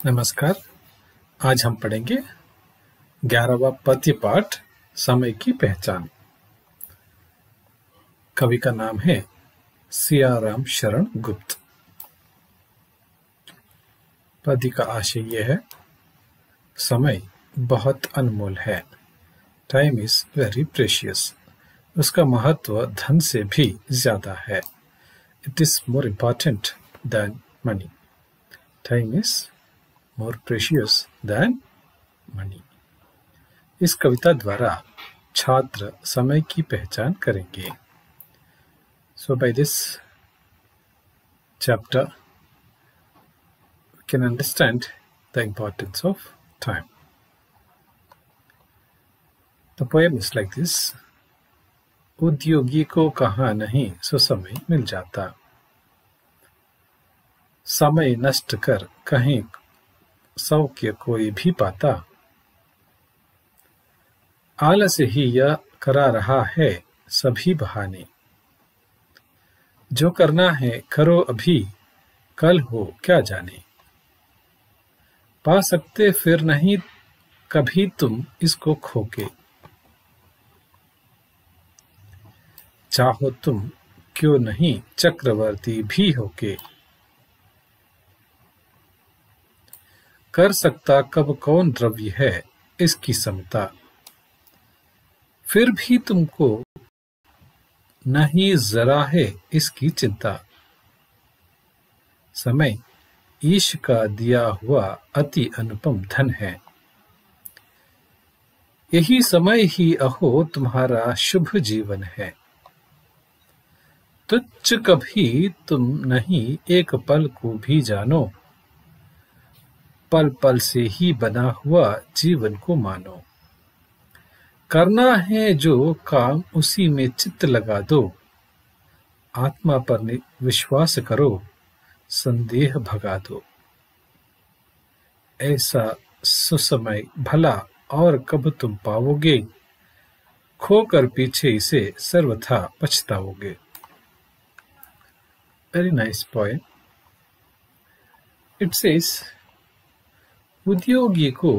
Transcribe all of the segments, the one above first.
नमस्कार। आज हम पढ़ेंगे 11वां पद्य पाठ समय की पहचान। कवि का नाम है सियाराम शरण गुप्त। पद्य का आशय यह है, समय बहुत अनमोल है। Time is very precious. उसका महत्व धन से भी ज्यादा है। It is more important than money. Time is more precious than money. इस कविता द्वारा छात्र समय की पहचान करेंगे। So by this chapter we can understand the importance of time. The poem is like this. उद्योगी को कहाँ नहीं सुसमय मिल जाता। समय नष्ट कर कहीं सौख्य कोई भी पाता। आलस ही यह करा रहा है सभी बहाने। जो करना है करो अभी, कल हो क्या जाने। पा सकते फिर नहीं कभी तुम इसको खोके। चाहो तुम क्यों नहीं चक्रवर्ती भी होके। कर सकता कब कौन द्रव्य है इसकी समता। फिर भी तुमको नहीं जरा है इसकी चिंता। समय ईश का दिया हुआ अति अनुपम धन है। यही समय ही अहो तुम्हारा शुभ जीवन है। तुच्छ कभी तुम नहीं एक पल को भी जानो। पल पल से ही बना हुआ जीवन को मानो। करना है जो काम उसी में चित्त लगा दो। आत्मा पर विश्वास करो, संदेह भगा दो। ऐसा सुसमय भला और कब तुम पाओगे। खोकर पीछे इसे सर्वथा पछताओगे। Very nice poem. It says, उद्योगी को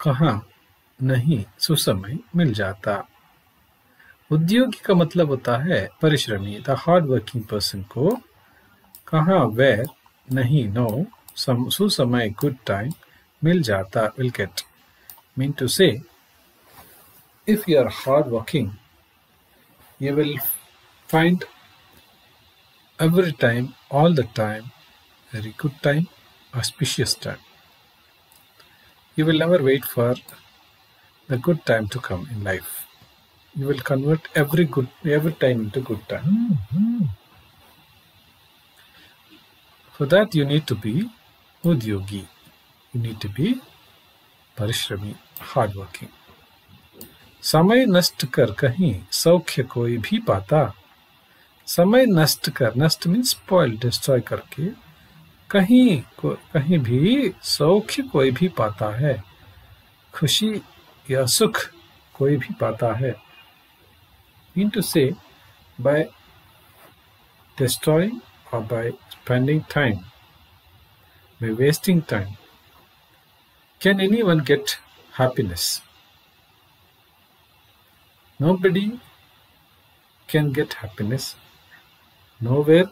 कहाँ नहीं सुसमय मिल जाता। उद्योगी का मतलब होता है परिश्रमी, द हार्ड वर्किंग पर्सन को कहाँ वेर नहीं नो सुसमय गुड टाइम मिल जाता विल गेट। मीन टू से, if you are hard working, you will find every time, all the time, very good time, auspicious time. You will never wait for the good time to come in life. You will convert every time into good time. For that you need to be udyogi. You need to be parishrami, hardworking. समय नष्ट कर कहीं सौख्य कोई भी पाता। समय नष्ट कर, नष्ट मीन्स स्पॉइल, डिस्ट्रॉय करके कहीं भी सौख्य कोई भी पाता है। खुशी या सुख कोई भी पाता है। मीन टू से, by destroying or by spending time, by wasting time, can anyone get happiness? Nobody can get happiness. Nowhere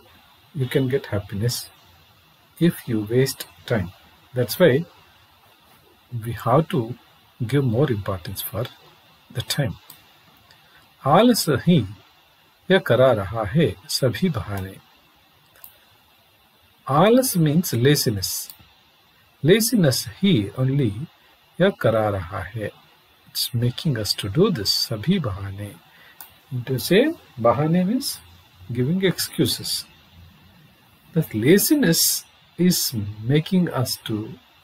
you can get happiness if you waste time. That's why we have to give more importance for the time. आलस ही यह करा रहा है सभी बहाने। आलस means laziness. Laziness ही only यह करा रहा है. It's making us to do this. सभी बहाने. To say बहाने means giving excuses. That laziness is making us to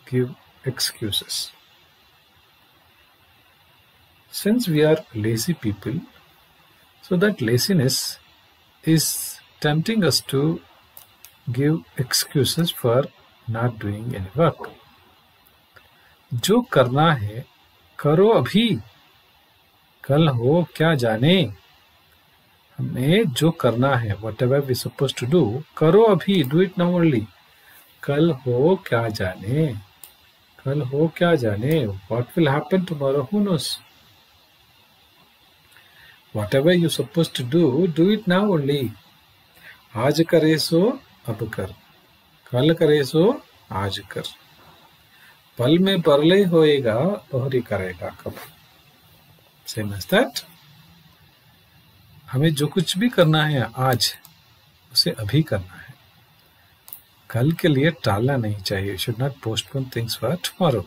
give excuses. Since we are lazy people, so that laziness is tempting us to give excuses for not doing any work. जो करना है करो अभी, कल हो क्या जाने। हमें जो करना है, whatever we supposed to do, करो अभी, do it now only, कल हो क्या जाने। कल हो क्या जाने, what will happen tomorrow, who knows. Whatever you're supposed to do it now only. आज करे सो अब कर, कल करे सो आज कर। पल में परलय होएगा, दोहरी करेगा कब। Same as that. हमें जो कुछ भी करना है आज, उसे अभी करना है, कल के लिए टालना नहीं चाहिए। Should not postpone things for tomorrow.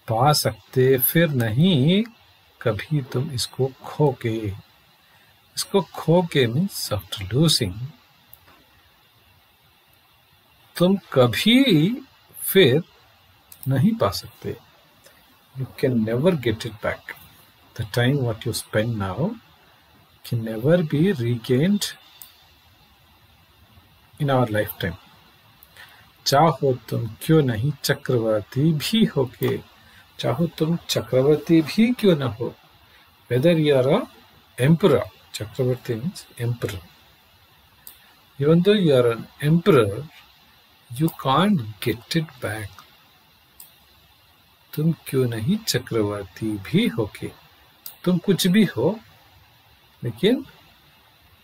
पा सकते फिर नहीं कभी तुम इसको खो के। इसको खो के मीन्स आफ्टर लूजिंग। तुम कभी फिर नहीं पा सकते। You can never get it back. The time what you spend now can never be regained in our life time. चाहो तुम क्यों नहीं चक्रवर्ती भी होके, चाहो तुम चक्रवर्ती भी क्यों न हो। Whether you are a emperor, चक्रवर्ती means emperor, even though you are an emperor, you can't get it back. तुम क्यों नहीं चक्रवर्ती भी होके, तुम कुछ भी हो, लेकिन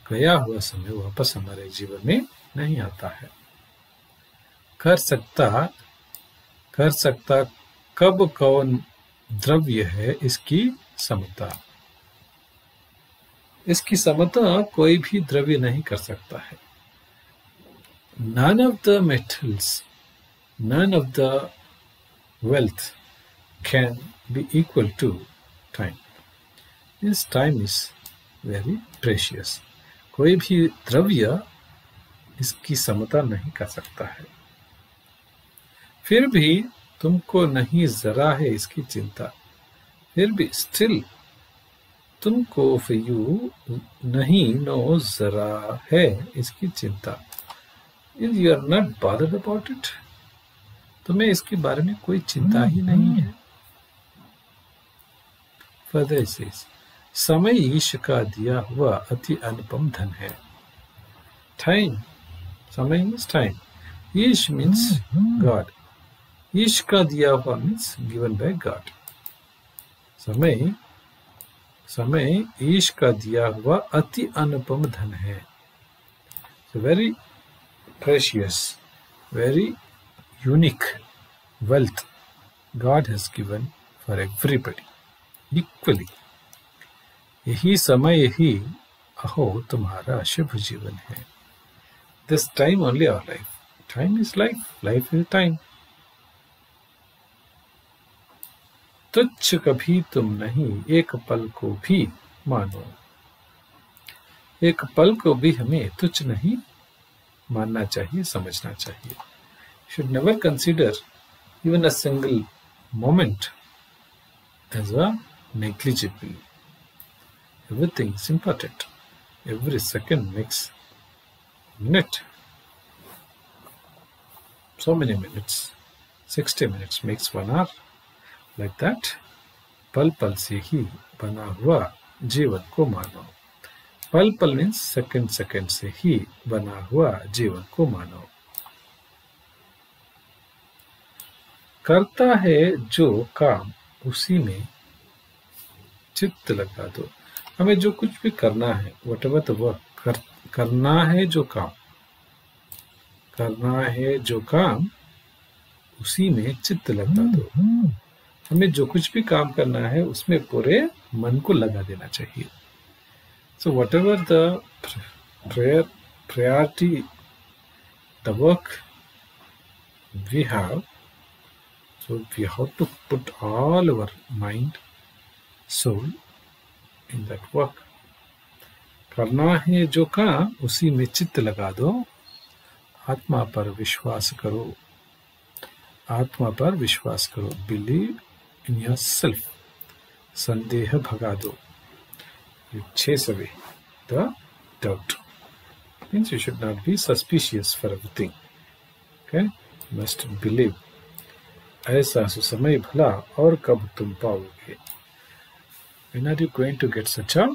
गया हुआ समय वापस हमारे जीवन में नहीं आता है। कर सकता कब कौन द्रव्य है इसकी समता। इसकी समता कोई भी द्रव्य नहीं कर सकता है। None of the metals, none of the wealth can be equal to time. This time is very precious. कोई भी द्रव्य इसकी समता नहीं कर सकता है। फिर भी तुमको नहीं जरा है इसकी चिंता। फिर भी स्टिल तुमको for you नहीं नो जरा है इसकी चिंता। You are not bothered about it. तुम्हें इसके बारे में कोई चिंता ही नहीं है। Further says, समय ईश का दिया हुआ अति अनुपम धन है। Time, समय means time. ईश means God. ईश का दिया हुआ means given by God. समय ईश का दिया हुआ अति अनुपम धन है। So very precious, very unique wealth God has given for everybody equally. यही समय ही अहो तुम्हारा शुभ जीवन है। This time only our life. Time is life. Life is time. तुच्छ कभी तुम नहीं एक पल को भी मानो। एक पल को भी हमें तुच्छ नहीं मानना चाहिए, समझना चाहिए। Should never consider even a single moment as a negligible. Everything is important. Every second makes minute. So many minutes. 60 minutes makes 1 hour. Like that, पल पल से ही बना हुआ जीवन को मानो। पल पल मीन्स सेकंड सेकंड से ही बना हुआ जीवन को मानो। करता है जो काम उसी में चित्त लगा दो। हमें जो कुछ भी करना है, whatever the work, करना है जो काम उसी में चित्त लगा दो। हमें जो कुछ भी काम करना है उसमें पूरे मन को लगा देना चाहिए। So whatever the priority, the work we have, so we have to put all our mind, soul in that work. करना है जो काम उसी में चित्त लगा दो। आत्मा पर विश्वास करो। आत्मा पर विश्वास करो। Believe in yourself. संदेह भगा दो। You chase away the doubt. Means you should not be suspicious for everything. Okay? You must believe. ऐसा सुसमय भला और कब तुम पाओगे। When are you going to get such a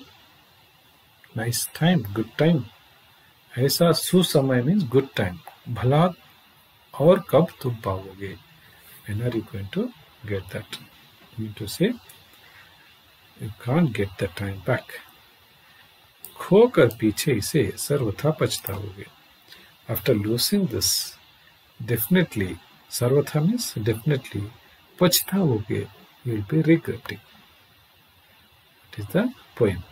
nice time, good time? ऐसा सुसमय means good time. भला और कब तुम पाओगे। When are you going to get that? You mean to say you can't get the time back. खोकर पीछे इसे सर्वथा पछताओगे. After losing this, definitely, sarvatha means definitely, pachtaoge, you will be regretting. It is the poem.